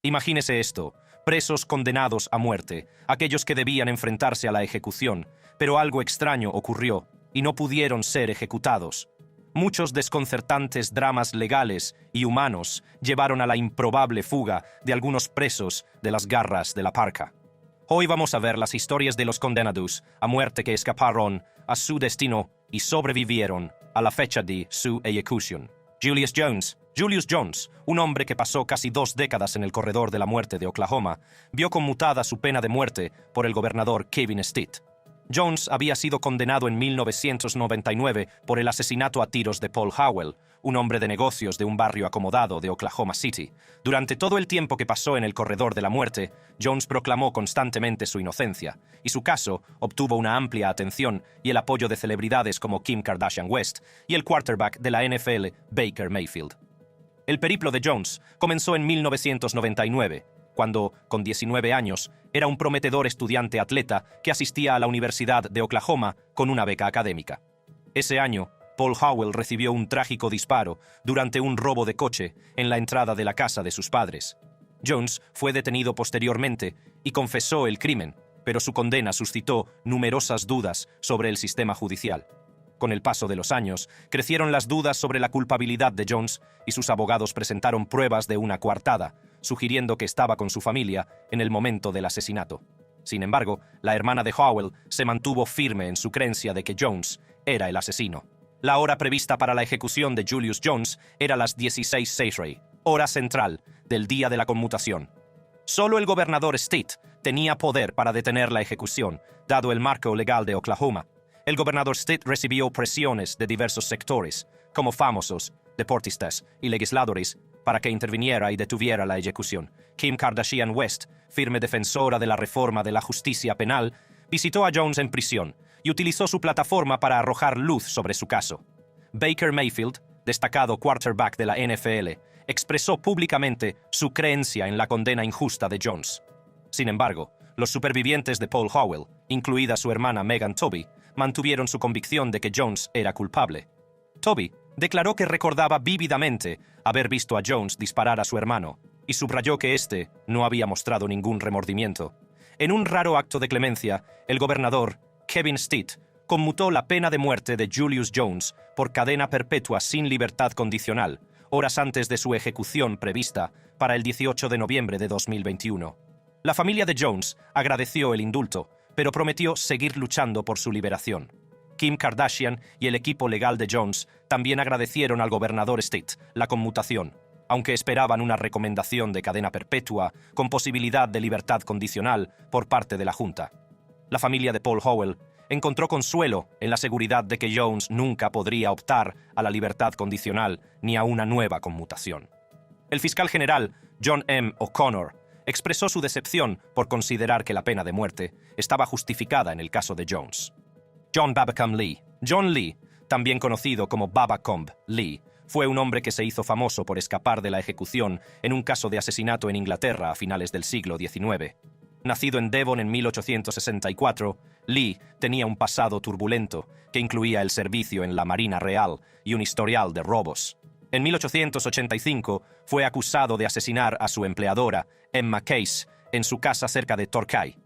Imagínese esto: presos condenados a muerte, aquellos que debían enfrentarse a la ejecución, pero algo extraño ocurrió y no pudieron ser ejecutados. Muchos desconcertantes dramas legales y humanos llevaron a la improbable fuga de algunos presos de las garras de la parca. Hoy vamos a ver las historias de los condenados a muerte que escaparon a su destino y sobrevivieron a la fecha de su ejecución. Julius Jones, un hombre que pasó casi 2 décadas en el corredor de la muerte de Oklahoma, vio conmutada su pena de muerte por el gobernador Kevin Stitt. Jones había sido condenado en 1999 por el asesinato a tiros de Paul Howell, un hombre de negocios de un barrio acomodado de Oklahoma City. Durante todo el tiempo que pasó en el corredor de la muerte, Jones proclamó constantemente su inocencia, y su caso obtuvo una amplia atención y el apoyo de celebridades como Kim Kardashian West y el quarterback de la NFL, Baker Mayfield. El periplo de Jones comenzó en 1999, cuando, con 19 años, era un prometedor estudiante atleta que asistía a la Universidad de Oklahoma con una beca académica. Ese año, Paul Howell recibió un trágico disparo durante un robo de coche en la entrada de la casa de sus padres. Jones fue detenido posteriormente y confesó el crimen, pero su condena suscitó numerosas dudas sobre el sistema judicial. Con el paso de los años, crecieron las dudas sobre la culpabilidad de Jones y sus abogados presentaron pruebas de una coartada, sugiriendo que estaba con su familia en el momento del asesinato. Sin embargo, la hermana de Howell se mantuvo firme en su creencia de que Jones era el asesino. La hora prevista para la ejecución de Julius Jones era las 16:06, hora central del día de la conmutación. Solo el gobernador Stitt tenía poder para detener la ejecución, dado el marco legal de Oklahoma. El gobernador Stitt recibió presiones de diversos sectores, como famosos, deportistas y legisladores, para que interviniera y detuviera la ejecución. Kim Kardashian West, firme defensora de la reforma de la justicia penal, visitó a Jones en prisión y utilizó su plataforma para arrojar luz sobre su caso. Baker Mayfield, destacado quarterback de la NFL, expresó públicamente su creencia en la condena injusta de Jones. Sin embargo, los supervivientes de Paul Howell, incluida su hermana Megan Toby, mantuvieron su convicción de que Jones era culpable. Toby declaró que recordaba vívidamente haber visto a Jones disparar a su hermano y subrayó que éste no había mostrado ningún remordimiento. En un raro acto de clemencia, el gobernador, Kevin Stitt, conmutó la pena de muerte de Julius Jones por cadena perpetua sin libertad condicional, horas antes de su ejecución prevista para el 18 de noviembre de 2021. La familia de Jones agradeció el indulto, pero prometió seguir luchando por su liberación. Kim Kardashian y el equipo legal de Jones también agradecieron al gobernador Stitt la conmutación, aunque esperaban una recomendación de cadena perpetua con posibilidad de libertad condicional por parte de la Junta. La familia de Paul Howell encontró consuelo en la seguridad de que Jones nunca podría optar a la libertad condicional ni a una nueva conmutación. El fiscal general, John M. O'Connor, expresó su decepción por considerar que la pena de muerte estaba justificada en el caso de Jones. John Babacombe Lee. John Lee, también conocido como Babacombe Lee, fue un hombre que se hizo famoso por escapar de la ejecución en un caso de asesinato en Inglaterra a finales del siglo XIX. Nacido en Devon en 1864, Lee tenía un pasado turbulento que incluía el servicio en la Marina Real y un historial de robos. En 1885 fue acusado de asesinar a su empleadora, Emma Case, en su casa cerca de Torquay.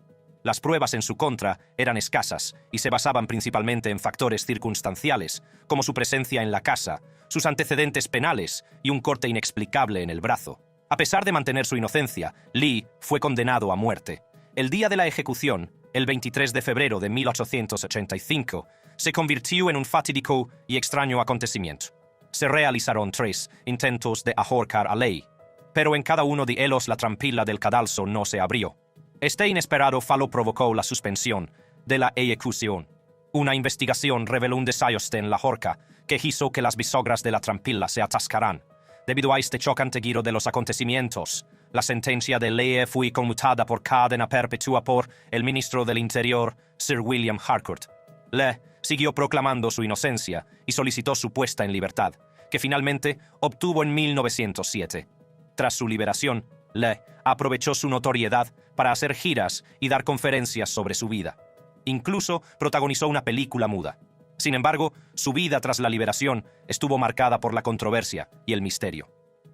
Las pruebas en su contra eran escasas y se basaban principalmente en factores circunstanciales, como su presencia en la casa, sus antecedentes penales y un corte inexplicable en el brazo. A pesar de mantener su inocencia, Lee fue condenado a muerte. El día de la ejecución, el 23 de febrero de 1885, se convirtió en un fatídico y extraño acontecimiento. Se realizaron 3 intentos de ahorcar a Lee, pero en cada uno de ellos la trampilla del cadalso no se abrió. Este inesperado fallo provocó la suspensión de la ejecución. Una investigación reveló un desajuste en la horca que hizo que las bisagras de la trampilla se atascaran. Debido a este chocante giro de los acontecimientos, la sentencia de Lee fue conmutada por cadena perpetua por el ministro del Interior, Sir William Harcourt. Lee siguió proclamando su inocencia y solicitó su puesta en libertad, que finalmente obtuvo en 1907. Tras su liberación, Lee aprovechó su notoriedad para hacer giras y dar conferencias sobre su vida. Incluso protagonizó una película muda. Sin embargo, su vida tras la liberación estuvo marcada por la controversia y el misterio.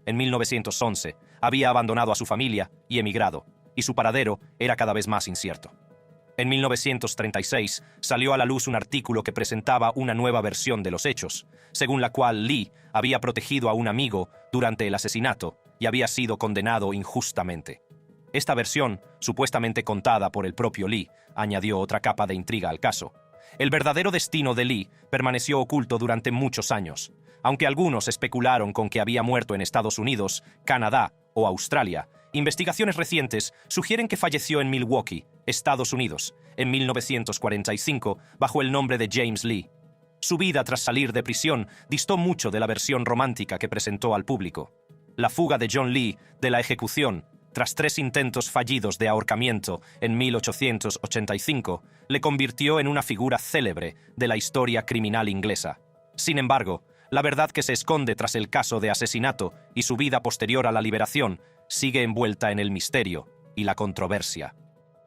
en 1911, había abandonado a su familia y emigrado, y su paradero era cada vez más incierto. En 1936 salió a la luz un artículo que presentaba una nueva versión de los hechos, según la cual Lee había protegido a un amigo durante el asesinato y había sido condenado injustamente. Esta versión, supuestamente contada por el propio Lee, añadió otra capa de intriga al caso. El verdadero destino de Lee permaneció oculto durante muchos años, aunque algunos especularon con que había muerto en Estados Unidos, Canadá o Australia. Investigaciones recientes sugieren que falleció en Milwaukee, Estados Unidos, en 1945, bajo el nombre de James Lee. Su vida tras salir de prisión distó mucho de la versión romántica que presentó al público. La fuga de John Lee de la ejecución, tras 3 intentos fallidos de ahorcamiento en 1885, le convirtió en una figura célebre de la historia criminal inglesa. Sin embargo, la verdad que se esconde tras el caso de asesinato y su vida posterior a la liberación sigue envuelta en el misterio y la controversia.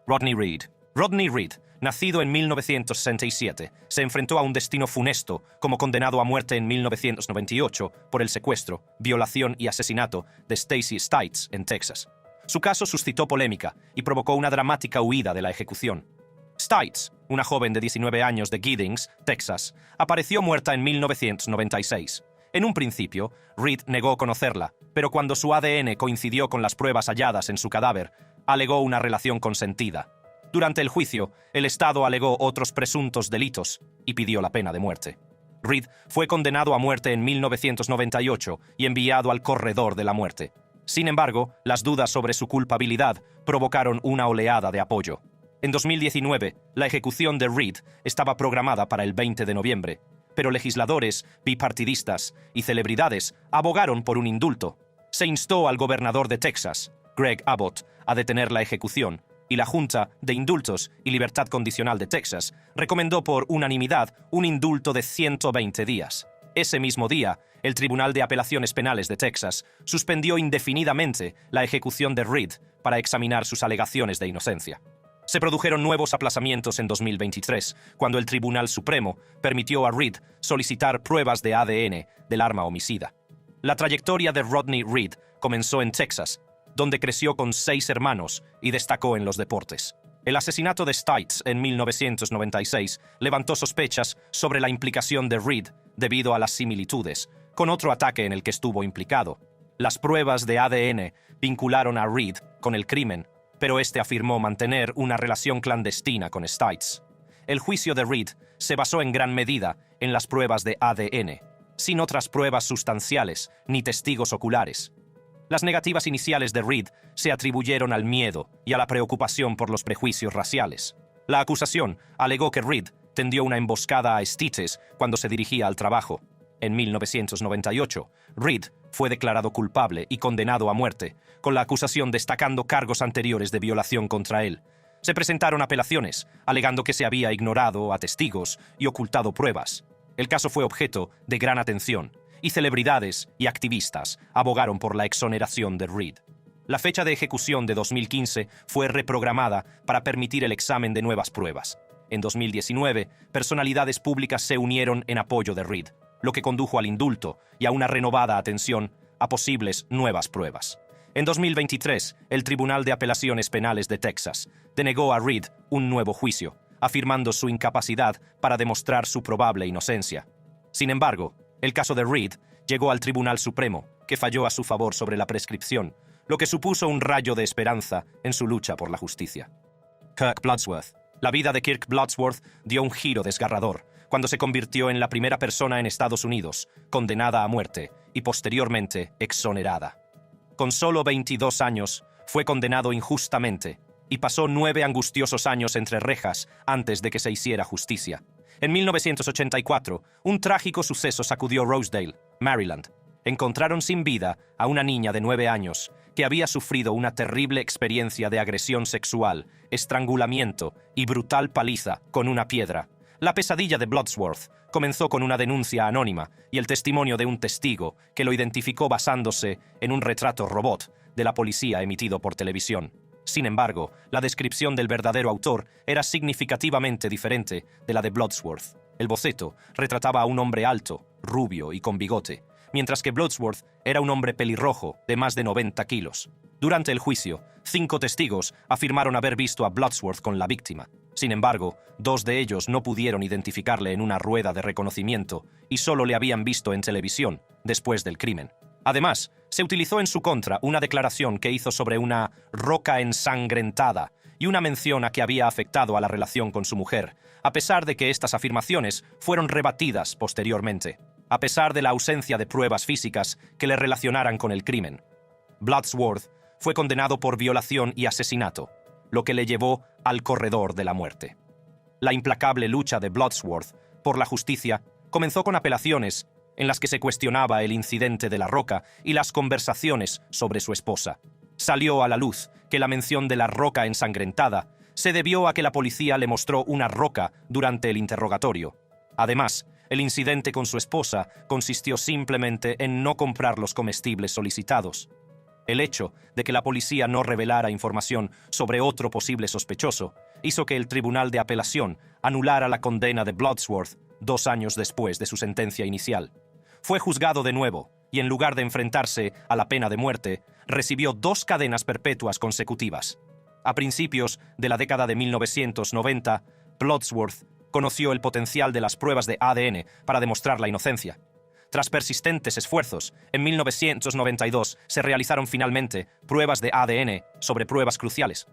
Rodney Reed. Rodney Reed, nacido en 1967, se enfrentó a un destino funesto como condenado a muerte en 1998 por el secuestro, violación y asesinato de Stacey Stites en Texas. Su caso suscitó polémica y provocó una dramática huida de la ejecución. Stites, una joven de 19 años de Giddings, Texas, apareció muerta en 1996. En un principio, Reed negó conocerla, pero cuando su ADN coincidió con las pruebas halladas en su cadáver, alegó una relación consentida. Durante el juicio, el Estado alegó otros presuntos delitos y pidió la pena de muerte. Reed fue condenado a muerte en 1998 y enviado al corredor de la muerte. Sin embargo, las dudas sobre su culpabilidad provocaron una oleada de apoyo. En 2019, la ejecución de Reed estaba programada para el 20 de noviembre, pero legisladores, bipartidistas y celebridades abogaron por un indulto. Se instó al gobernador de Texas, Greg Abbott, a detener la ejecución, y la Junta de Indultos y Libertad Condicional de Texas recomendó por unanimidad un indulto de 120 días. Ese mismo día, el Tribunal de Apelaciones Penales de Texas suspendió indefinidamente la ejecución de Reed para examinar sus alegaciones de inocencia. Se produjeron nuevos aplazamientos en 2023, cuando el Tribunal Supremo permitió a Reed solicitar pruebas de ADN del arma homicida. La trayectoria de Rodney Reed comenzó en Texas, donde creció con 6 hermanos y destacó en los deportes. El asesinato de Stites en 1996 levantó sospechas sobre la implicación de Reed debido a las similitudes con otro ataque en el que estuvo implicado. Las pruebas de ADN vincularon a Reed con el crimen, pero este afirmó mantener una relación clandestina con Stites. El juicio de Reed se basó en gran medida en las pruebas de ADN, sin otras pruebas sustanciales ni testigos oculares. Las negativas iniciales de Reed se atribuyeron al miedo y a la preocupación por los prejuicios raciales. La acusación alegó que Reed tendió una emboscada a Stites cuando se dirigía al trabajo. En 1998, Reed fue declarado culpable y condenado a muerte, con la acusación destacando cargos anteriores de violación contra él. Se presentaron apelaciones, alegando que se había ignorado a testigos y ocultado pruebas. El caso fue objeto de gran atención, y celebridades y activistas abogaron por la exoneración de Reed. La fecha de ejecución de 2015 fue reprogramada para permitir el examen de nuevas pruebas. En 2019, personalidades públicas se unieron en apoyo de Reed, lo que condujo al indulto y a una renovada atención a posibles nuevas pruebas. En 2023, el Tribunal de Apelaciones Penales de Texas denegó a Reed un nuevo juicio, afirmando su incapacidad para demostrar su probable inocencia. Sin embargo, el caso de Reed llegó al Tribunal Supremo, que falló a su favor sobre la prescripción, lo que supuso un rayo de esperanza en su lucha por la justicia. Kirk Bloodsworth. La vida de Kirk Bloodsworth dio un giro desgarrador cuando se convirtió en la primera persona en Estados Unidos condenada a muerte y posteriormente exonerada. Con solo 22 años, fue condenado injustamente y pasó 9 angustiosos años entre rejas antes de que se hiciera justicia. En 1984, un trágico suceso sacudió Rosedale, Maryland. Encontraron sin vida a una niña de 9 años que había sufrido una terrible experiencia de agresión sexual, estrangulamiento y brutal paliza con una piedra. La pesadilla de Bloodsworth comenzó con una denuncia anónima y el testimonio de un testigo que lo identificó basándose en un retrato robot de la policía emitido por televisión. Sin embargo, la descripción del verdadero autor era significativamente diferente de la de Bloodsworth. El boceto retrataba a un hombre alto, rubio y con bigote, mientras que Bloodsworth era un hombre pelirrojo de más de 90 kilos. Durante el juicio, 5 testigos afirmaron haber visto a Bloodsworth con la víctima. Sin embargo, 2 de ellos no pudieron identificarle en una rueda de reconocimiento y solo le habían visto en televisión después del crimen. Además, se utilizó en su contra una declaración que hizo sobre una roca ensangrentada y una mención a que había afectado a la relación con su mujer, a pesar de que estas afirmaciones fueron rebatidas posteriormente, a pesar de la ausencia de pruebas físicas que le relacionaran con el crimen. Bloodsworth fue condenado por violación y asesinato, lo que le llevó al corredor de la muerte. La implacable lucha de Bloodsworth por la justicia comenzó con apelaciones en las que se cuestionaba el incidente de la roca y las conversaciones sobre su esposa. Salió a la luz que la mención de la roca ensangrentada se debió a que la policía le mostró una roca durante el interrogatorio. Además, el incidente con su esposa consistió simplemente en no comprar los comestibles solicitados. El hecho de que la policía no revelara información sobre otro posible sospechoso hizo que el Tribunal de Apelación anulara la condena de Bloodsworth 2 años después de su sentencia inicial. Fue juzgado de nuevo y, en lugar de enfrentarse a la pena de muerte, recibió 2 cadenas perpetuas consecutivas. A principios de la década de 1990, Bloodsworth conoció el potencial de las pruebas de ADN para demostrar la inocencia. Tras persistentes esfuerzos, en 1992 se realizaron finalmente pruebas de ADN sobre pruebas cruciales.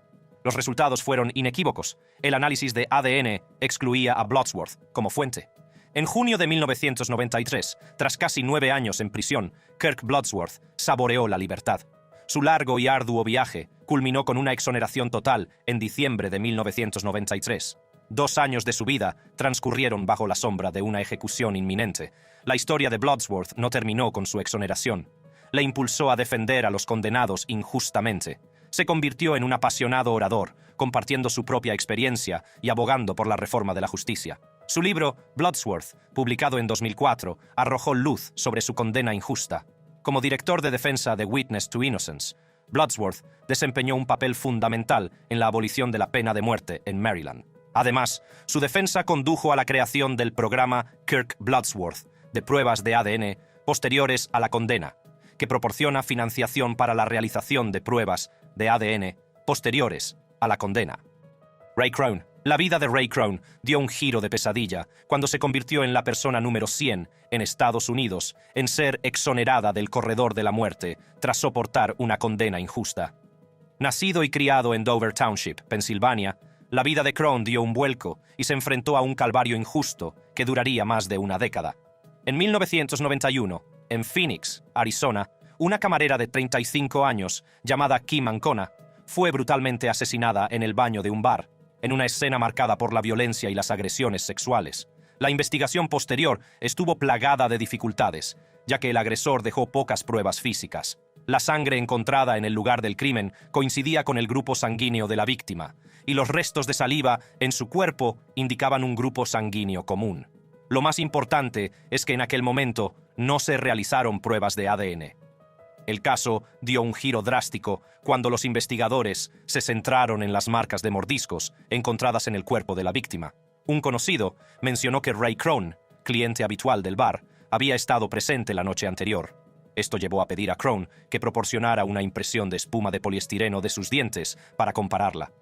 Los resultados fueron inequívocos. El análisis de ADN excluía a Bloodsworth como fuente. En junio de 1993, tras casi 9 años en prisión, Kirk Bloodsworth saboreó la libertad. Su largo y arduo viaje culminó con una exoneración total en diciembre de 1993. 2 años de su vida transcurrieron bajo la sombra de una ejecución inminente. La historia de Bloodsworth no terminó con su exoneración. Le impulsó a defender a los condenados injustamente. Se convirtió en un apasionado orador, compartiendo su propia experiencia y abogando por la reforma de la justicia. Su libro, Bloodsworth, publicado en 2004, arrojó luz sobre su condena injusta. Como director de defensa de Witness to Innocence, Bloodsworth desempeñó un papel fundamental en la abolición de la pena de muerte en Maryland. Además, su defensa condujo a la creación del programa Kirk Bloodsworth de pruebas de ADN posteriores a la condena, que proporciona financiación para la realización de pruebas de ADN posteriores a la condena. Ray Crone. La vida de Ray Crone dio un giro de pesadilla cuando se convirtió en la persona número 100 en Estados Unidos en ser exonerada del corredor de la muerte tras soportar una condena injusta. Nacido y criado en Dover Township, Pensilvania, la vida de Crone dio un vuelco y se enfrentó a un calvario injusto que duraría más de una década. En 1991, en Phoenix, Arizona, una camarera de 35 años llamada Kim Ancona fue brutalmente asesinada en el baño de un bar, en una escena marcada por la violencia y las agresiones sexuales. La investigación posterior estuvo plagada de dificultades, ya que el agresor dejó pocas pruebas físicas. La sangre encontrada en el lugar del crimen coincidía con el grupo sanguíneo de la víctima, y los restos de saliva en su cuerpo indicaban un grupo sanguíneo común. Lo más importante es que en aquel momento no se realizaron pruebas de ADN. El caso dio un giro drástico cuando los investigadores se centraron en las marcas de mordiscos encontradas en el cuerpo de la víctima. Un conocido mencionó que Ray Crone, cliente habitual del bar, había estado presente la noche anterior. Esto llevó a pedir a Crone que proporcionara una impresión de espuma de poliestireno de sus dientes para compararla.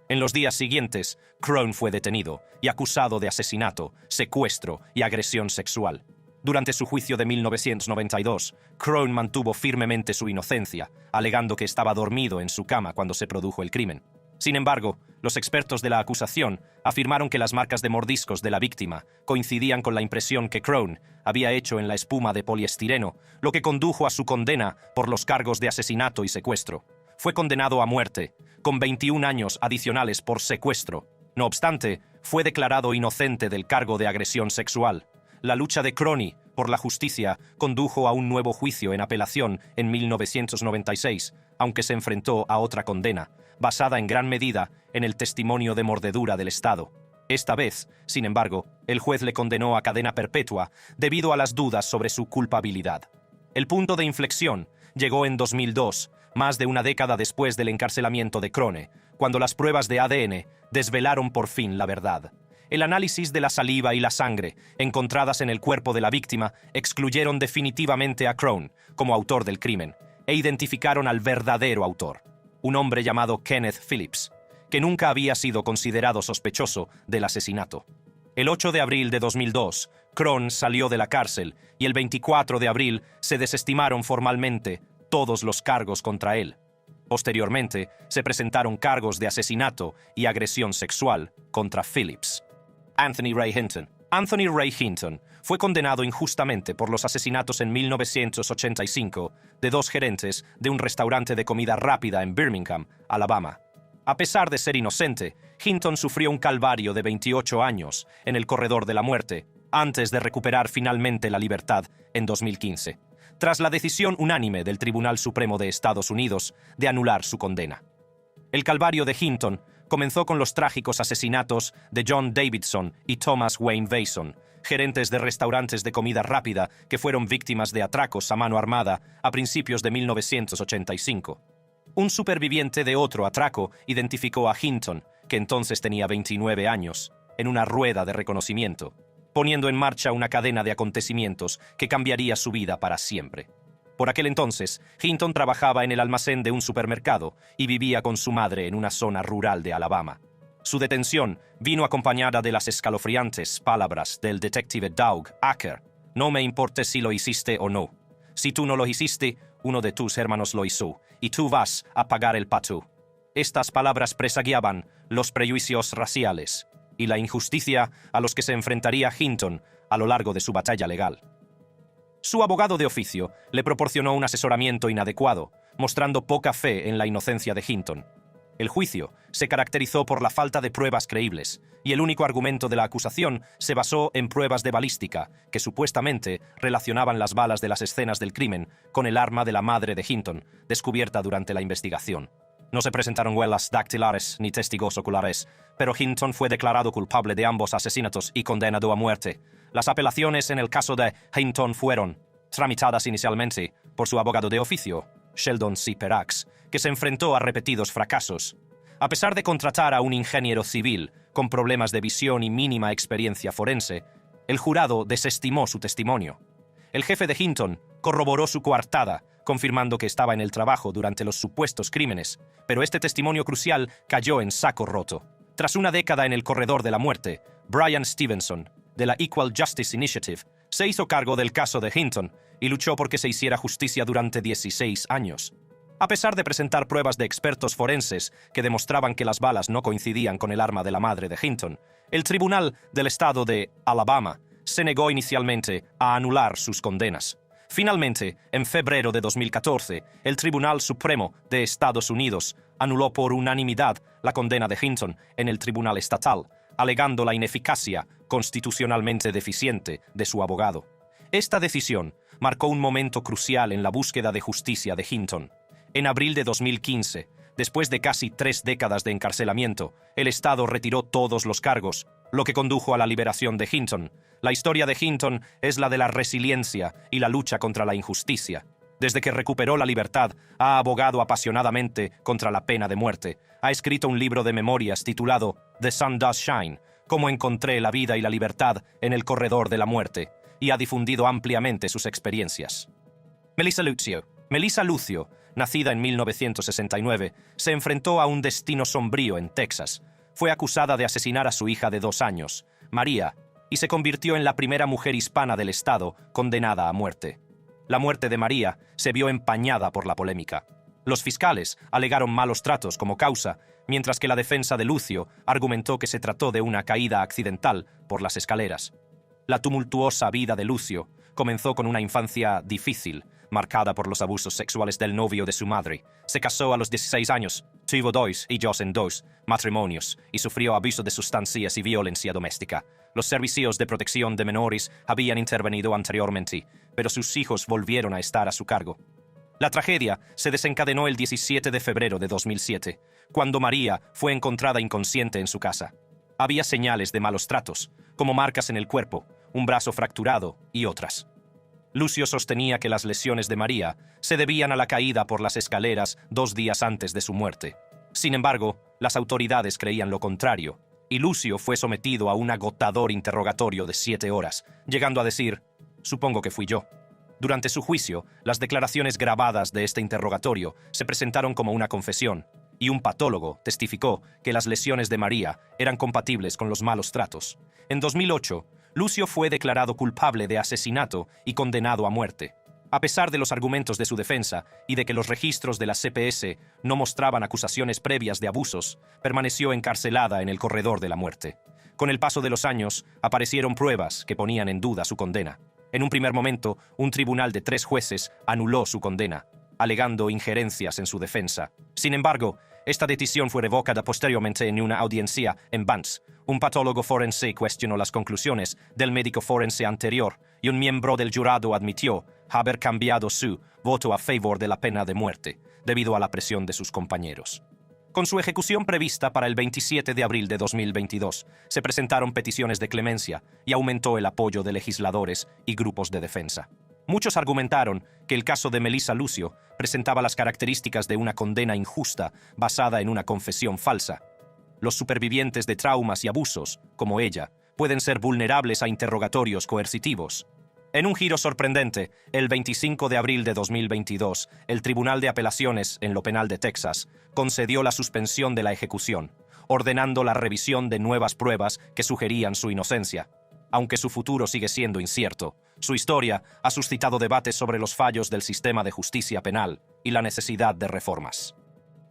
En los días siguientes, Crone fue detenido y acusado de asesinato, secuestro y agresión sexual. Durante su juicio de 1992, Crone mantuvo firmemente su inocencia, alegando que estaba dormido en su cama cuando se produjo el crimen. Sin embargo, los expertos de la acusación afirmaron que las marcas de mordiscos de la víctima coincidían con la impresión que Crone había hecho en la espuma de poliestireno, lo que condujo a su condena por los cargos de asesinato y secuestro. Fue condenado a muerte, con 21 años adicionales por secuestro. No obstante, fue declarado inocente del cargo de agresión sexual. La lucha de Crone por la justicia condujo a un nuevo juicio en apelación en 1996, aunque se enfrentó a otra condena, basada en gran medida en el testimonio de mordedura del Estado. Esta vez, sin embargo, el juez le condenó a cadena perpetua debido a las dudas sobre su culpabilidad. El punto de inflexión llegó en 2002, más de una década después del encarcelamiento de Crone, cuando las pruebas de ADN desvelaron por fin la verdad. El análisis de la saliva y la sangre encontradas en el cuerpo de la víctima excluyeron definitivamente a Crone como autor del crimen e identificaron al verdadero autor, un hombre llamado Kenneth Phillips, que nunca había sido considerado sospechoso del asesinato. El 8 de abril de 2002, Crone salió de la cárcel y el 24 de abril se desestimaron formalmente todos los cargos contra él. Posteriormente, se presentaron cargos de asesinato y agresión sexual contra Phillips. Anthony Ray Hinton. Anthony Ray Hinton fue condenado injustamente por los asesinatos en 1985 de 2 gerentes de un restaurante de comida rápida en Birmingham, Alabama. A pesar de ser inocente, Hinton sufrió un calvario de 28 años en el corredor de la muerte, antes de recuperar finalmente la libertad en 2015, tras la decisión unánime del Tribunal Supremo de Estados Unidos de anular su condena. El calvario de Hinton comenzó con los trágicos asesinatos de John Davidson y Thomas Wayne Vason, gerentes de restaurantes de comida rápida que fueron víctimas de atracos a mano armada a principios de 1985. Un superviviente de otro atraco identificó a Hinton, que entonces tenía 29 años, en una rueda de reconocimiento, poniendo en marcha una cadena de acontecimientos que cambiaría su vida para siempre. Por aquel entonces, Hinton trabajaba en el almacén de un supermercado y vivía con su madre en una zona rural de Alabama. Su detención vino acompañada de las escalofriantes palabras del detective Doug Acker: «No me importa si lo hiciste o no. Si tú no lo hiciste, uno de tus hermanos lo hizo, y tú vas a pagar el pato». Estas palabras presagiaban los prejuicios raciales y la injusticia a los que se enfrentaría Hinton a lo largo de su batalla legal. Su abogado de oficio le proporcionó un asesoramiento inadecuado, mostrando poca fe en la inocencia de Hinton. El juicio se caracterizó por la falta de pruebas creíbles, y el único argumento de la acusación se basó en pruebas de balística, que supuestamente relacionaban las balas de las escenas del crimen con el arma de la madre de Hinton, descubierta durante la investigación. No se presentaron huellas dactilares ni testigos oculares, pero Hinton fue declarado culpable de ambos asesinatos y condenado a muerte. Las apelaciones en el caso de Hinton fueron tramitadas inicialmente por su abogado de oficio, Sheldon C. Perax, que se enfrentó a repetidos fracasos. A pesar de contratar a un ingeniero civil con problemas de visión y mínima experiencia forense, el jurado desestimó su testimonio. El jefe de Hinton corroboró su coartada, confirmando que estaba en el trabajo durante los supuestos crímenes, pero este testimonio crucial cayó en saco roto. Tras una década en el corredor de la muerte, Brian Stevenson, de la Equal Justice Initiative, se hizo cargo del caso de Hinton y luchó por que se hiciera justicia durante 16 años. A pesar de presentar pruebas de expertos forenses que demostraban que las balas no coincidían con el arma de la madre de Hinton, el Tribunal del Estado de Alabama se negó inicialmente a anular sus condenas. Finalmente, en febrero de 2014, el Tribunal Supremo de Estados Unidos anuló por unanimidad la condena de Hinton en el Tribunal Estatal, alegando la ineficacia constitucionalmente deficiente de su abogado. Esta decisión marcó un momento crucial en la búsqueda de justicia de Hinton. En abril de 2015, después de casi 3 décadas de encarcelamiento, el Estado retiró todos los cargos, lo que condujo a la liberación de Hinton. La historia de Hinton es la de la resiliencia y la lucha contra la injusticia. Desde que recuperó la libertad, ha abogado apasionadamente contra la pena de muerte. Ha escrito un libro de memorias titulado The Sun Does Shine, Cómo encontré la vida y la libertad en el corredor de la muerte, y ha difundido ampliamente sus experiencias. Melissa Lucio. Melissa Lucio, nacida en 1969, se enfrentó a un destino sombrío en Texas. Fue acusada de asesinar a su hija de 2 años, María, y se convirtió en la primera mujer hispana del estado condenada a muerte. La muerte de María se vio empañada por la polémica. Los fiscales alegaron malos tratos como causa, mientras que la defensa de Lucio argumentó que se trató de una caída accidental por las escaleras. La tumultuosa vida de Lucio comenzó con una infancia difícil, marcada por los abusos sexuales del novio de su madre. Se casó a los 16 años, tuvo 2 hijos en 2 matrimonios y sufrió abuso de sustancias y violencia doméstica. Los servicios de protección de menores habían intervenido anteriormente, pero sus hijos volvieron a estar a su cargo. La tragedia se desencadenó el 17 de febrero de 2007, cuando María fue encontrada inconsciente en su casa. Había señales de malos tratos, como marcas en el cuerpo, un brazo fracturado y otras. Lucio sostenía que las lesiones de María se debían a la caída por las escaleras 2 días antes de su muerte. Sin embargo, las autoridades creían lo contrario y Lucio fue sometido a un agotador interrogatorio de 7 horas, llegando a decir: «Supongo que fui yo». Durante su juicio, las declaraciones grabadas de este interrogatorio se presentaron como una confesión, y un patólogo testificó que las lesiones de María eran compatibles con los malos tratos. En 2008, Lucio fue declarado culpable de asesinato y condenado a muerte. A pesar de los argumentos de su defensa y de que los registros de la CPS no mostraban acusaciones previas de abusos, permaneció encarcelada en el corredor de la muerte. Con el paso de los años, aparecieron pruebas que ponían en duda su condena. En un primer momento, un tribunal de 3 jueces anuló su condena, alegando injerencias en su defensa. Sin embargo, esta decisión fue revocada posteriormente en una audiencia en Banff. Un patólogo forense cuestionó las conclusiones del médico forense anterior y un miembro del jurado admitió haber cambiado su voto a favor de la pena de muerte debido a la presión de sus compañeros. Con su ejecución prevista para el 27 de abril de 2022, se presentaron peticiones de clemencia y aumentó el apoyo de legisladores y grupos de defensa. Muchos argumentaron que el caso de Melissa Lucio presentaba las características de una condena injusta basada en una confesión falsa. Los supervivientes de traumas y abusos, como ella, pueden ser vulnerables a interrogatorios coercitivos. En un giro sorprendente, el 25 de abril de 2022, el Tribunal de Apelaciones en lo Penal de Texas concedió la suspensión de la ejecución, ordenando la revisión de nuevas pruebas que sugerían su inocencia. Aunque su futuro sigue siendo incierto, su historia ha suscitado debates sobre los fallos del sistema de justicia penal y la necesidad de reformas.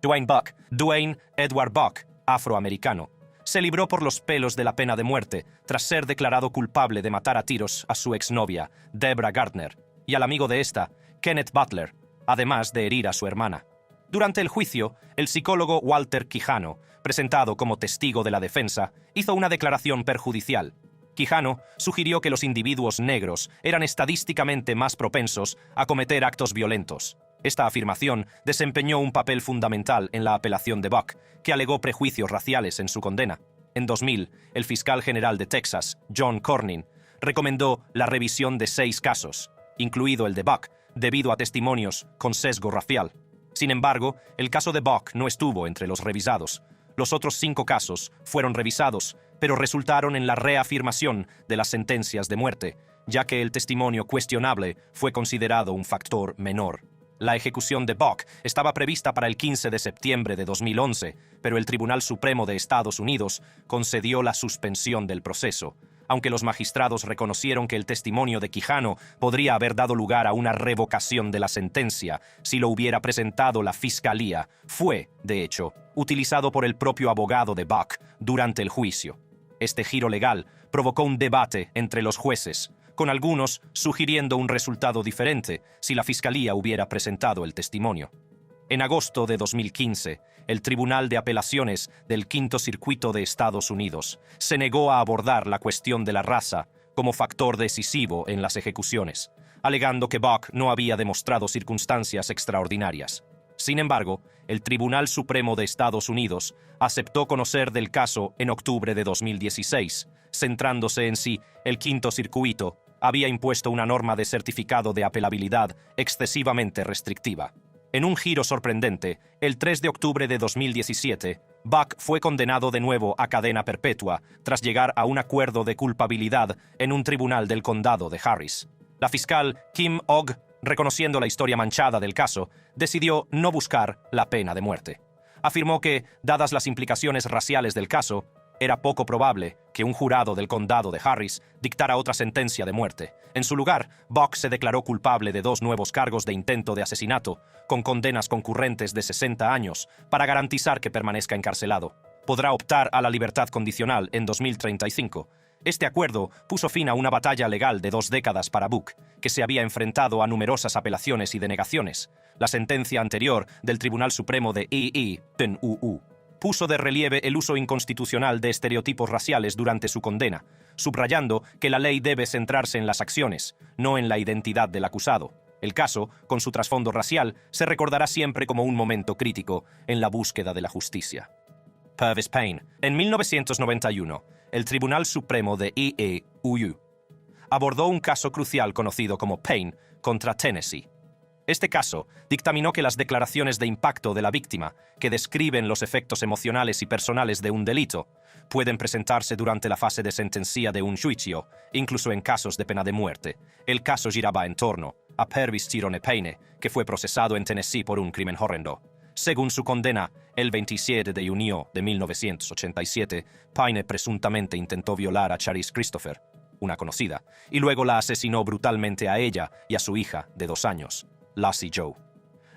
Dwayne Edward Buck, afroamericano, se libró por los pelos de la pena de muerte tras ser declarado culpable de matar a tiros a su exnovia, Deborah Gardner, y al amigo de esta, Kenneth Butler, además de herir a su hermana. Durante el juicio, el psicólogo Walter Quijano, presentado como testigo de la defensa, hizo una declaración perjudicial. Quijano sugirió que los individuos negros eran estadísticamente más propensos a cometer actos violentos. Esta afirmación desempeñó un papel fundamental en la apelación de Buck, que alegó prejuicios raciales en su condena. En 2000, el fiscal general de Texas, John Cornyn, recomendó la revisión de 6 casos, incluido el de Buck, debido a testimonios con sesgo racial. Sin embargo, el caso de Buck no estuvo entre los revisados. Los otros 5 casos fueron revisados, pero resultaron en la reafirmación de las sentencias de muerte, ya que el testimonio cuestionable fue considerado un factor menor. La ejecución de Buck estaba prevista para el 15 de septiembre de 2011, pero el Tribunal Supremo de Estados Unidos concedió la suspensión del proceso. Aunque los magistrados reconocieron que el testimonio de Quijano podría haber dado lugar a una revocación de la sentencia si lo hubiera presentado la fiscalía, fue, de hecho, utilizado por el propio abogado de Buck durante el juicio. Este giro legal provocó un debate entre los jueces, con algunos sugiriendo un resultado diferente si la fiscalía hubiera presentado el testimonio. En agosto de 2015, el Tribunal de Apelaciones del Quinto Circuito de Estados Unidos se negó a abordar la cuestión de la raza como factor decisivo en las ejecuciones, alegando que Buck no había demostrado circunstancias extraordinarias. Sin embargo, el Tribunal Supremo de Estados Unidos aceptó conocer del caso en octubre de 2016, centrándose en si el Quinto Circuito había impuesto una norma de certificado de apelabilidad excesivamente restrictiva. En un giro sorprendente, el 3 de octubre de 2017, Buck fue condenado de nuevo a cadena perpetua tras llegar a un acuerdo de culpabilidad en un tribunal del condado de Harris. La fiscal Kim Ogg, reconociendo la historia manchada del caso, decidió no buscar la pena de muerte. Afirmó que, dadas las implicaciones raciales del caso, era poco probable que un jurado del condado de Harris dictara otra sentencia de muerte. En su lugar, Buck se declaró culpable de 2 nuevos cargos de intento de asesinato, con condenas concurrentes de 60 años, para garantizar que permanezca encarcelado. Podrá optar a la libertad condicional en 2035. Este acuerdo puso fin a una batalla legal de 2 décadas para Buck, que se había enfrentado a numerosas apelaciones y denegaciones. La sentencia anterior del Tribunal Supremo de II puso de relieve el uso inconstitucional de estereotipos raciales durante su condena, subrayando que la ley debe centrarse en las acciones, no en la identidad del acusado. El caso, con su trasfondo racial, se recordará siempre como un momento crítico en la búsqueda de la justicia. Purvis Payne. En 1991, el Tribunal Supremo de IEUU abordó un caso crucial conocido como Payne contra Tennessee. Este caso dictaminó que las declaraciones de impacto de la víctima, que describen los efectos emocionales y personales de un delito, pueden presentarse durante la fase de sentencia de un juicio, incluso en casos de pena de muerte. El caso giraba en torno a Pervis Tyrone Payne, que fue procesado en Tennessee por un crimen horrendo. Según su condena, el 27 de junio de 1987, Payne presuntamente intentó violar a Charis Christopher, una conocida, y luego la asesinó brutalmente a ella y a su hija de 2 años, Lassie Joe.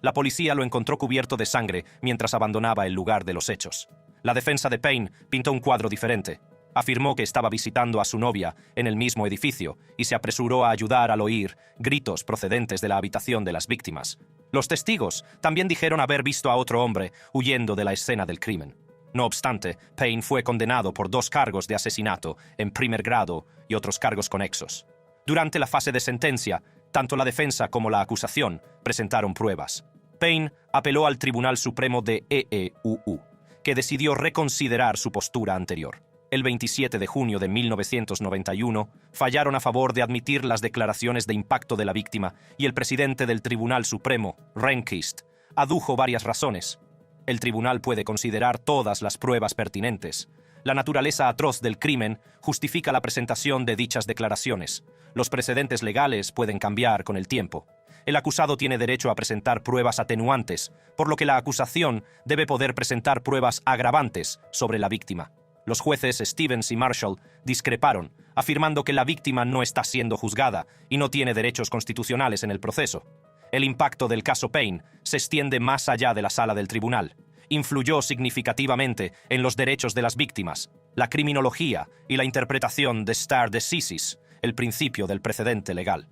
La policía lo encontró cubierto de sangre mientras abandonaba el lugar de los hechos. La defensa de Payne pintó un cuadro diferente. Afirmó que estaba visitando a su novia en el mismo edificio y se apresuró a ayudar al oír gritos procedentes de la habitación de las víctimas. Los testigos también dijeron haber visto a otro hombre huyendo de la escena del crimen. No obstante, Payne fue condenado por 2 cargos de asesinato en primer grado y otros cargos conexos. Durante la fase de sentencia, tanto la defensa como la acusación presentaron pruebas. Payne apeló al Tribunal Supremo de EEUU, que decidió reconsiderar su postura anterior. El 27 de junio de 1991, fallaron a favor de admitir las declaraciones de impacto de la víctima y el presidente del Tribunal Supremo, Rehnquist, adujo varias razones. El tribunal puede considerar todas las pruebas pertinentes. La naturaleza atroz del crimen justifica la presentación de dichas declaraciones. Los precedentes legales pueden cambiar con el tiempo. El acusado tiene derecho a presentar pruebas atenuantes, por lo que la acusación debe poder presentar pruebas agravantes sobre la víctima. Los jueces Stevens y Marshall discreparon, afirmando que la víctima no está siendo juzgada y no tiene derechos constitucionales en el proceso. El impacto del caso Payne se extiende más allá de la sala del tribunal. Influyó significativamente en los derechos de las víctimas, la criminología y la interpretación de stare decisis, el principio del precedente legal.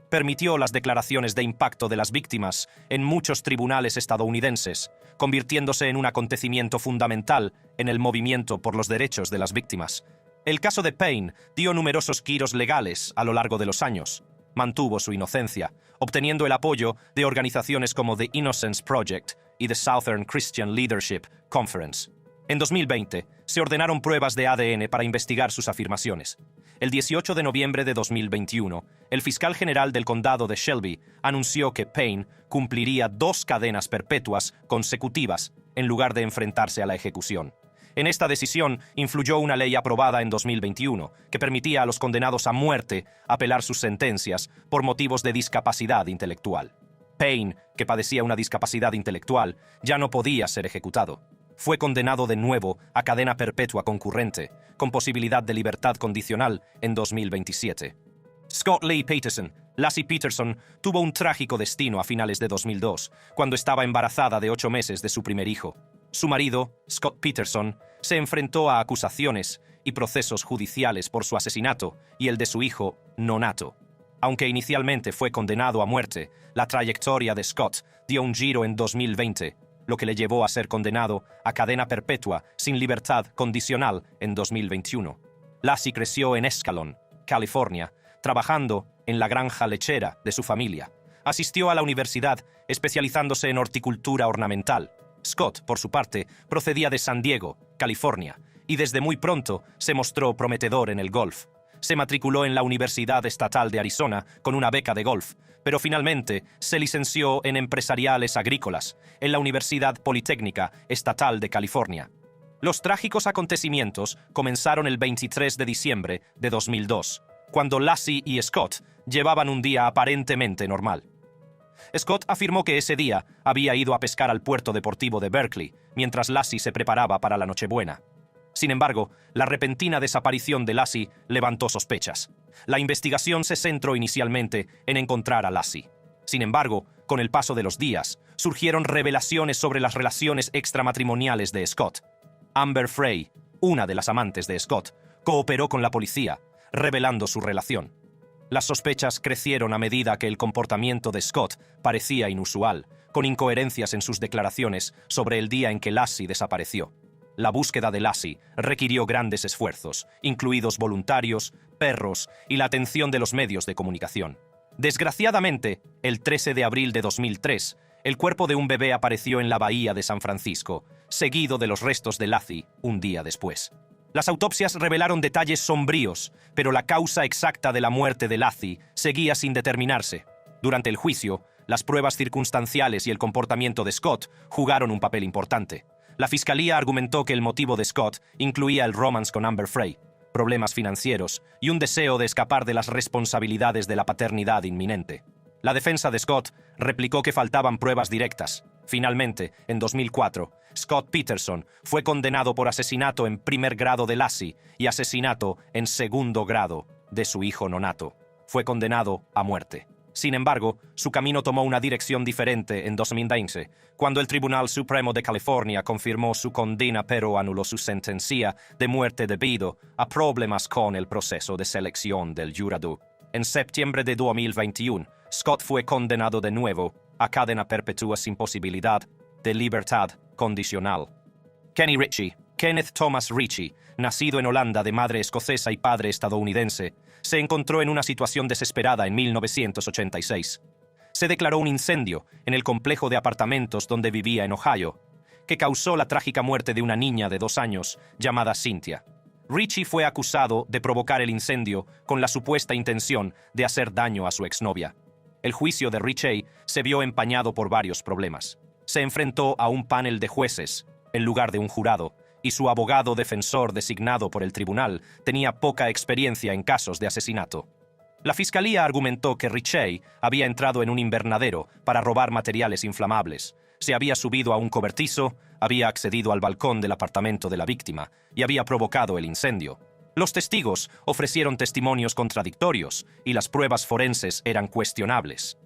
Permitió las declaraciones de impacto de las víctimas en muchos tribunales estadounidenses, convirtiéndose en un acontecimiento fundamental en el movimiento por los derechos de las víctimas. El caso de Payne dio numerosos giros legales a lo largo de los años. Mantuvo su inocencia, obteniendo el apoyo de organizaciones como The Innocence Project y The Southern Christian Leadership Conference. En 2020, se ordenaron pruebas de ADN para investigar sus afirmaciones. El 18 de noviembre de 2021, el fiscal general del condado de Shelby anunció que Payne cumpliría 2 cadenas perpetuas consecutivas en lugar de enfrentarse a la ejecución. En esta decisión influyó una ley aprobada en 2021 que permitía a los condenados a muerte apelar sus sentencias por motivos de discapacidad intelectual. Payne, que padecía una discapacidad intelectual, ya no podía ser ejecutado. Fue condenado de nuevo a cadena perpetua concurrente, con posibilidad de libertad condicional en 2027. Scott Lee Peterson, Lassie Peterson, tuvo un trágico destino a finales de 2002, cuando estaba embarazada de 8 meses de su primer hijo. Su marido, Scott Peterson, se enfrentó a acusaciones y procesos judiciales por su asesinato y el de su hijo nonato. Aunque inicialmente fue condenado a muerte, la trayectoria de Scott dio un giro en 2020, lo que le llevó a ser condenado a cadena perpetua sin libertad condicional en 2021. Lassie creció en Escalon, California, trabajando en la granja lechera de su familia. Asistió a la universidad, especializándose en horticultura ornamental. Scott, por su parte, procedía de San Diego, California, y desde muy pronto se mostró prometedor en el golf. Se matriculó en la Universidad Estatal de Arizona con una beca de golf, pero finalmente se licenció en empresariales agrícolas en la Universidad Politécnica Estatal de California. Los trágicos acontecimientos comenzaron el 23 de diciembre de 2002, cuando Lassie y Scott llevaban un día aparentemente normal. Scott afirmó que ese día había ido a pescar al puerto deportivo de Berkeley, mientras Lassie se preparaba para la Nochebuena. Sin embargo, la repentina desaparición de Lassie levantó sospechas. La investigación se centró inicialmente en encontrar a Lassie. Sin embargo, con el paso de los días, surgieron revelaciones sobre las relaciones extramatrimoniales de Scott. Amber Frey, una de las amantes de Scott, cooperó con la policía, revelando su relación. Las sospechas crecieron a medida que el comportamiento de Scott parecía inusual, con incoherencias en sus declaraciones sobre el día en que Lassie desapareció. La búsqueda de Lassie requirió grandes esfuerzos, incluidos voluntarios, perros y la atención de los medios de comunicación. Desgraciadamente, el 13 de abril de 2003, el cuerpo de un bebé apareció en la bahía de San Francisco, seguido de los restos de Lassie un día después. Las autopsias revelaron detalles sombríos, pero la causa exacta de la muerte de Lassie seguía sin determinarse. Durante el juicio, Las pruebas circunstanciales y el comportamiento de Scott jugaron un papel importante. La fiscalía argumentó que el motivo de Scott incluía el romance con Amber Frey, problemas financieros y un deseo de escapar de las responsabilidades de la paternidad inminente. La defensa de Scott replicó que faltaban pruebas directas. Finalmente, en 2004, Scott Peterson fue condenado por asesinato en primer grado de Lassie y asesinato en segundo grado de su hijo nonato. Fue condenado a muerte. Sin embargo, su camino tomó una dirección diferente en 2020, cuando el Tribunal Supremo de California confirmó su condena pero anuló su sentencia de muerte debido a problemas con el proceso de selección del jurado. En septiembre de 2021, Scott fue condenado de nuevo a cadena perpetua sin posibilidad de libertad condicional. Kenny Ritchie, Kenneth Thomas Ritchie, nacido en Holanda de madre escocesa y padre estadounidense, se encontró en una situación desesperada en 1986. Se declaró un incendio en el complejo de apartamentos donde vivía en Ohio, que causó la trágica muerte de una niña de 2 años llamada Cynthia. Ritchie fue acusado de provocar el incendio con la supuesta intención de hacer daño a su exnovia. El juicio de Ritchie se vio empañado por varios problemas. Se enfrentó a un panel de jueces, en lugar de un jurado, y su abogado defensor designado por el tribunal tenía poca experiencia en casos de asesinato. La fiscalía argumentó que Ritchie había entrado en un invernadero para robar materiales inflamables, se había subido a un cobertizo, había accedido al balcón del apartamento de la víctima y había provocado el incendio. Los testigos ofrecieron testimonios contradictorios y las pruebas forenses eran cuestionables.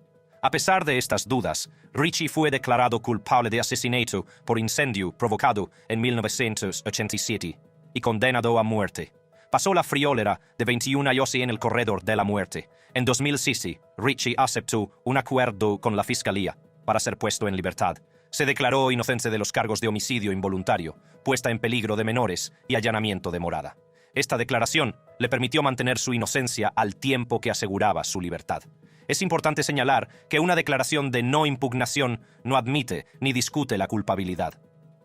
A pesar de estas dudas, Ritchie fue declarado culpable de asesinato por incendio provocado en 1987 y condenado a muerte. Pasó la friolera de 21 años en el corredor de la muerte. En 2006, Ritchie aceptó un acuerdo con la fiscalía para ser puesto en libertad. Se declaró inocente de los cargos de homicidio involuntario, puesta en peligro de menores y allanamiento de morada. Esta declaración le permitió mantener su inocencia al tiempo que aseguraba su libertad. Es importante señalar que una declaración de no impugnación no admite ni discute la culpabilidad.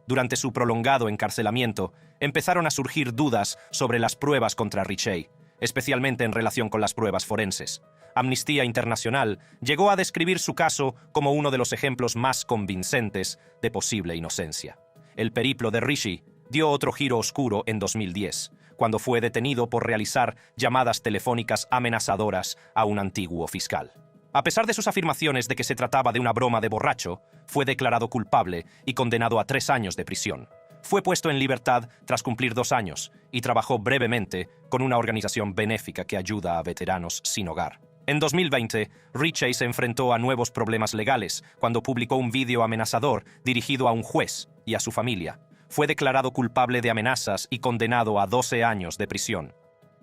Durante su prolongado encarcelamiento, empezaron a surgir dudas sobre las pruebas contra Ritchie, especialmente en relación con las pruebas forenses. Amnistía Internacional llegó a describir su caso como uno de los ejemplos más convincentes de posible inocencia. El periplo de Ritchie dio otro giro oscuro en 2010, cuando fue detenido por realizar llamadas telefónicas amenazadoras a un antiguo fiscal. A pesar de sus afirmaciones de que se trataba de una broma de borracho, fue declarado culpable y condenado a 3 años de prisión. Fue puesto en libertad tras cumplir 2 años y trabajó brevemente con una organización benéfica que ayuda a veteranos sin hogar. En 2020, Ritchie se enfrentó a nuevos problemas legales cuando publicó un vídeo amenazador dirigido a un juez y a su familia. Fue declarado culpable de amenazas y condenado a 12 años de prisión.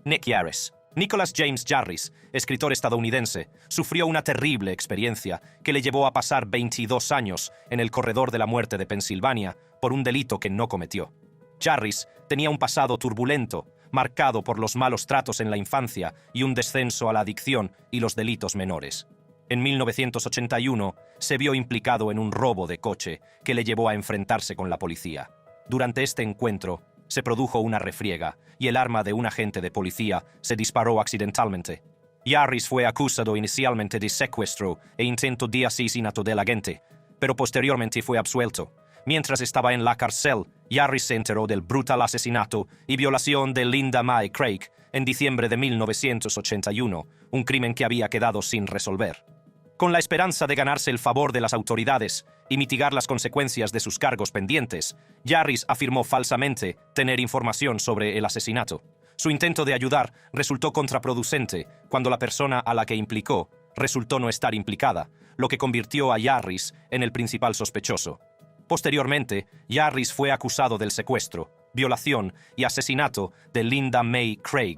Nick Yarris. Nicholas James Yarris, escritor estadounidense, sufrió una terrible experiencia que le llevó a pasar 22 años en el corredor de la muerte de Pensilvania por un delito que no cometió. Yarris tenía un pasado turbulento, marcado por los malos tratos en la infancia y un descenso a la adicción y los delitos menores. En 1981 se vio implicado en un robo de coche que le llevó a enfrentarse con la policía. Durante este encuentro, se produjo una refriega y el arma de un agente de policía se disparó accidentalmente. Yarris fue acusado inicialmente de secuestro e intento de asesinato del agente, pero posteriormente fue absuelto. Mientras estaba en la cárcel, Yarris se enteró del brutal asesinato y violación de Linda Mae Craig en diciembre de 1981, un crimen que había quedado sin resolver. Con la esperanza de ganarse el favor de las autoridades y mitigar las consecuencias de sus cargos pendientes, Yarris afirmó falsamente tener información sobre el asesinato. Su intento de ayudar resultó contraproducente cuando la persona a la que implicó resultó no estar implicada, lo que convirtió a Yarris en el principal sospechoso. Posteriormente, Yarris fue acusado del secuestro, violación y asesinato de Linda Mae Craig.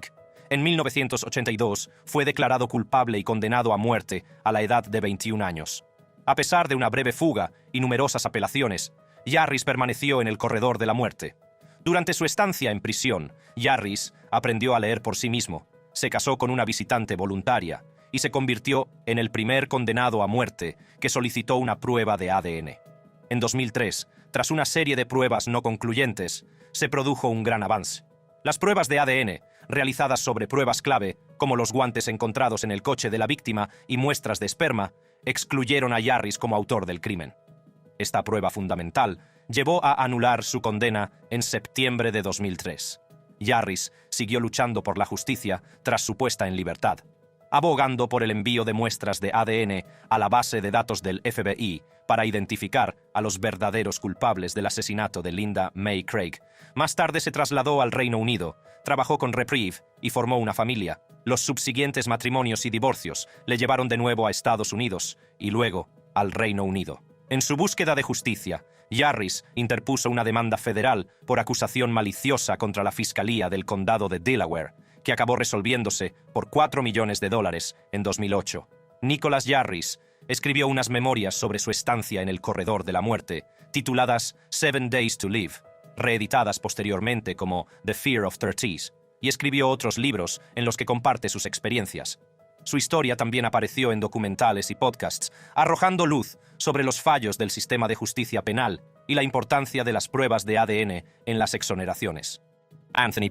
En 1982 fue declarado culpable y condenado a muerte a la edad de 21 años. A pesar de una breve fuga y numerosas apelaciones, Yarris permaneció en el corredor de la muerte. Durante su estancia en prisión, Yarris aprendió a leer por sí mismo, se casó con una visitante voluntaria y se convirtió en el primer condenado a muerte que solicitó una prueba de ADN. En 2003, tras una serie de pruebas no concluyentes, se produjo un gran avance. Las pruebas de ADN realizadas sobre pruebas clave, como los guantes encontrados en el coche de la víctima y muestras de esperma, excluyeron a Yarris como autor del crimen. Esta prueba fundamental llevó a anular su condena en septiembre de 2003. Yarris siguió luchando por la justicia tras su puesta en libertad, abogando por el envío de muestras de ADN a la base de datos del FBI para identificar a los verdaderos culpables del asesinato de Linda May Craig. Más tarde se trasladó al Reino Unido, trabajó con Reprieve y formó una familia. Los subsiguientes matrimonios y divorcios le llevaron de nuevo a Estados Unidos y luego al Reino Unido. En su búsqueda de justicia, Yarris interpuso una demanda federal por acusación maliciosa contra la Fiscalía del Condado de Delaware, que acabó resolviéndose por $4 millones en 2008. Nicholas Yarris escribió unas memorias sobre su estancia en el corredor de la muerte, tituladas 7 Days to Live, reeditadas posteriormente como The Fear of 30s, y escribió otros libros en los que comparte sus experiencias. Su historia también apareció en documentales y podcasts, arrojando luz sobre los fallos del sistema de justicia penal y la importancia de las pruebas de ADN en las exoneraciones. Anthony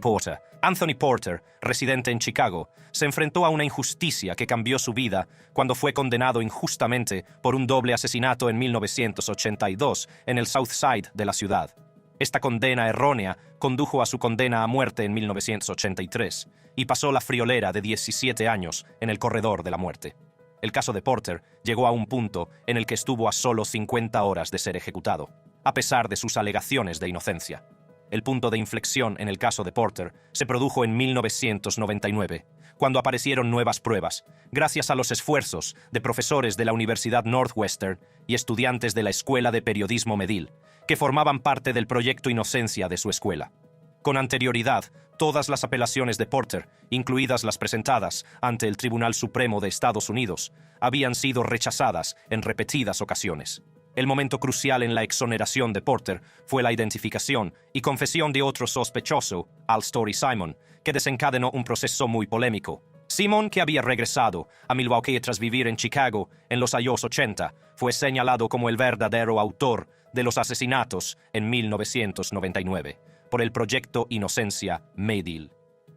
Porter, residente en Chicago, se enfrentó a una injusticia que cambió su vida cuando fue condenado injustamente por un doble asesinato en 1982 en el South Side de la ciudad. Esta condena errónea condujo a su condena a muerte en 1983 y pasó la friolera de 17 años en el corredor de la muerte. El caso de Porter llegó a un punto en el que estuvo a solo 50 horas de ser ejecutado, a pesar de sus alegaciones de inocencia. El punto de inflexión en el caso de Porter se produjo en 1999, cuando aparecieron nuevas pruebas, gracias a los esfuerzos de profesores de la Universidad Northwestern y estudiantes de la Escuela de Periodismo Medill, que formaban parte del proyecto Inocencia de su escuela. Con anterioridad, todas las apelaciones de Porter, incluidas las presentadas ante el Tribunal Supremo de Estados Unidos, habían sido rechazadas en repetidas ocasiones. El momento crucial en la exoneración de Porter fue la identificación y confesión de otro sospechoso, Al Story Simon, que desencadenó un proceso muy polémico. Simon, que había regresado a Milwaukee tras vivir en Chicago en los años 80, fue señalado como el verdadero autor de los asesinatos en 1999 por el proyecto Inocencia Medill.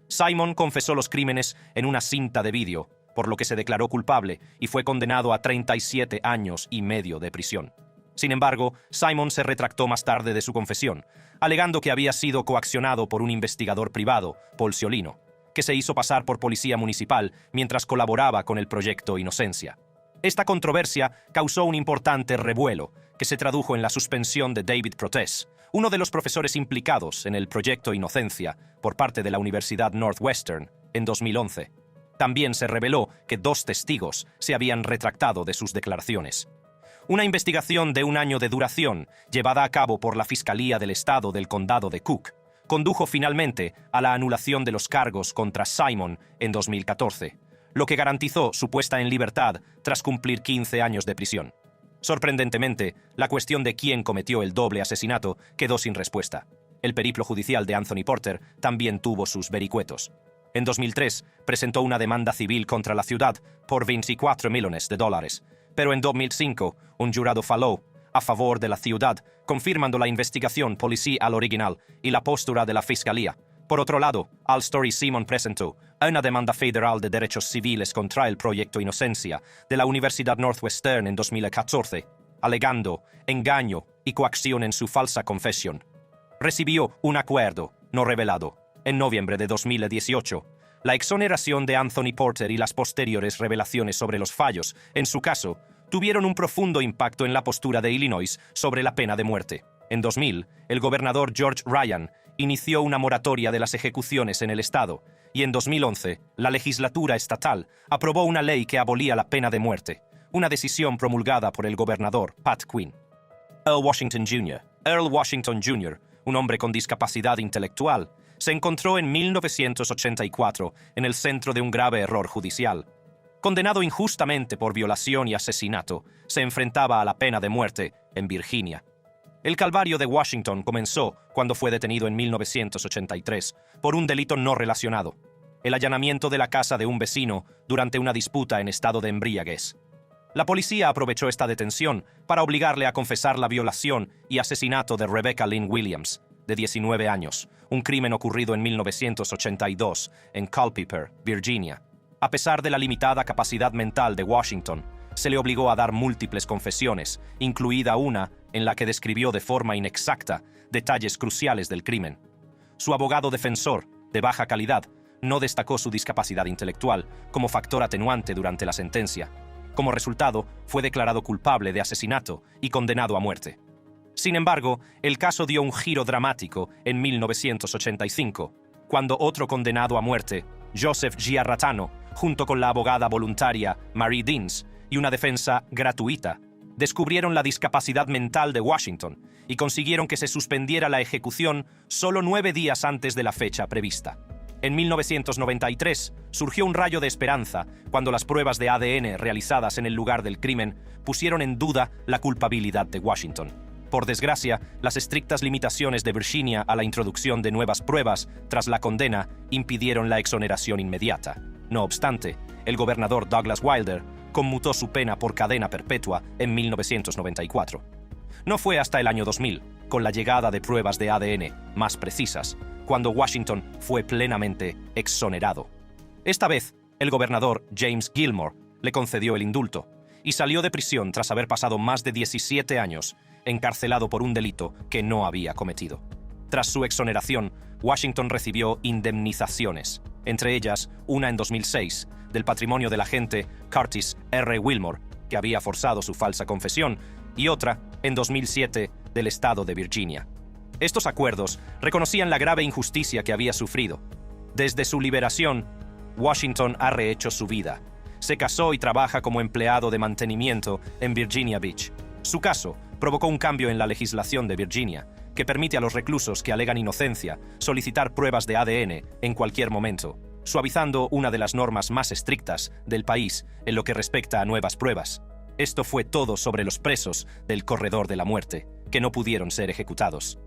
Simon confesó los crímenes en una cinta de vídeo, por lo que se declaró culpable y fue condenado a 37 años y medio de prisión. Sin embargo, Simon se retractó más tarde de su confesión, alegando que había sido coaccionado por un investigador privado, Paul Ciolino, que se hizo pasar por policía municipal mientras colaboraba con el proyecto Inocencia. Esta controversia causó un importante revuelo, que se tradujo en la suspensión de David Protess, uno de los profesores implicados en el proyecto Inocencia por parte de la Universidad Northwestern, en 2011. También se reveló que 2 testigos se habían retractado de sus declaraciones. Una investigación de 1 año de duración, llevada a cabo por la Fiscalía del Estado del Condado de Cook, condujo finalmente a la anulación de los cargos contra Simon en 2014, lo que garantizó su puesta en libertad tras cumplir 15 años de prisión. Sorprendentemente, la cuestión de quién cometió el doble asesinato quedó sin respuesta. El periplo judicial de Anthony Porter también tuvo sus vericuetos. En 2003, presentó una demanda civil contra la ciudad por $24 millones, pero en 2005, un jurado falló a favor de la ciudad, confirmando la investigación policial original y la postura de la fiscalía. Por otro lado, Al Story Simon presentó una demanda federal de derechos civiles contra el proyecto Inocencia de la Universidad Northwestern en 2014, alegando engaño y coacción en su falsa confesión. Recibió un acuerdo no revelado en noviembre de 2018. La exoneración de Anthony Porter y las posteriores revelaciones sobre los fallos, en su caso, tuvieron un profundo impacto en la postura de Illinois sobre la pena de muerte. En 2000, el gobernador George Ryan inició una moratoria de las ejecuciones en el estado, y en 2011, la legislatura estatal aprobó una ley que abolía la pena de muerte, una decisión promulgada por el gobernador Pat Quinn. Earl Washington Jr., un hombre con discapacidad intelectual, se encontró en 1984 en el centro de un grave error judicial. Condenado injustamente por violación y asesinato, se enfrentaba a la pena de muerte en Virginia. El calvario de Washington comenzó cuando fue detenido en 1983 por un delito no relacionado: el allanamiento de la casa de un vecino durante una disputa en estado de embriaguez. La policía aprovechó esta detención para obligarle a confesar la violación y asesinato de Rebecca Lynn Williams, de 19 años, un crimen ocurrido en 1982 en Culpeper, Virginia. A pesar de la limitada capacidad mental de Washington, se le obligó a dar múltiples confesiones, incluida una en la que describió de forma inexacta detalles cruciales del crimen. Su abogado defensor, de baja calidad, no destacó su discapacidad intelectual como factor atenuante durante la sentencia. Como resultado, fue declarado culpable de asesinato y condenado a muerte. Sin embargo, el caso dio un giro dramático en 1985, cuando otro condenado a muerte, Joseph Giarratano, junto con la abogada voluntaria Marie Deans y una defensa gratuita, descubrieron la discapacidad mental de Washington y consiguieron que se suspendiera la ejecución solo 9 días antes de la fecha prevista. En 1993 surgió un rayo de esperanza cuando las pruebas de ADN realizadas en el lugar del crimen pusieron en duda la culpabilidad de Washington. Por desgracia, las estrictas limitaciones de Virginia a la introducción de nuevas pruebas tras la condena impidieron la exoneración inmediata. No obstante, el gobernador Douglas Wilder conmutó su pena por cadena perpetua en 1994. No fue hasta el año 2000, con la llegada de pruebas de ADN más precisas, cuando Washington fue plenamente exonerado. Esta vez, el gobernador James Gilmore le concedió el indulto y salió de prisión tras haber pasado más de 17 años encarcelado por un delito que no había cometido. Tras su exoneración, Washington recibió indemnizaciones, entre ellas una en 2006, del patrimonio del agente Curtis R. Wilmore, que había forzado su falsa confesión, y otra en 2007 del estado de Virginia. Estos acuerdos reconocían la grave injusticia que había sufrido. Desde su liberación, Washington ha rehecho su vida. Se casó y trabaja como empleado de mantenimiento en Virginia Beach. Su caso provocó un cambio en la legislación de Virginia, que permite a los reclusos que alegan inocencia solicitar pruebas de ADN en cualquier momento, suavizando una de las normas más estrictas del país en lo que respecta a nuevas pruebas. Esto fue todo sobre los presos del corredor de la muerte, que no pudieron ser ejecutados.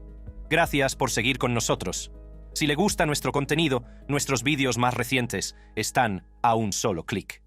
Gracias por seguir con nosotros. Si le gusta nuestro contenido, nuestros vídeos más recientes están a un solo clic.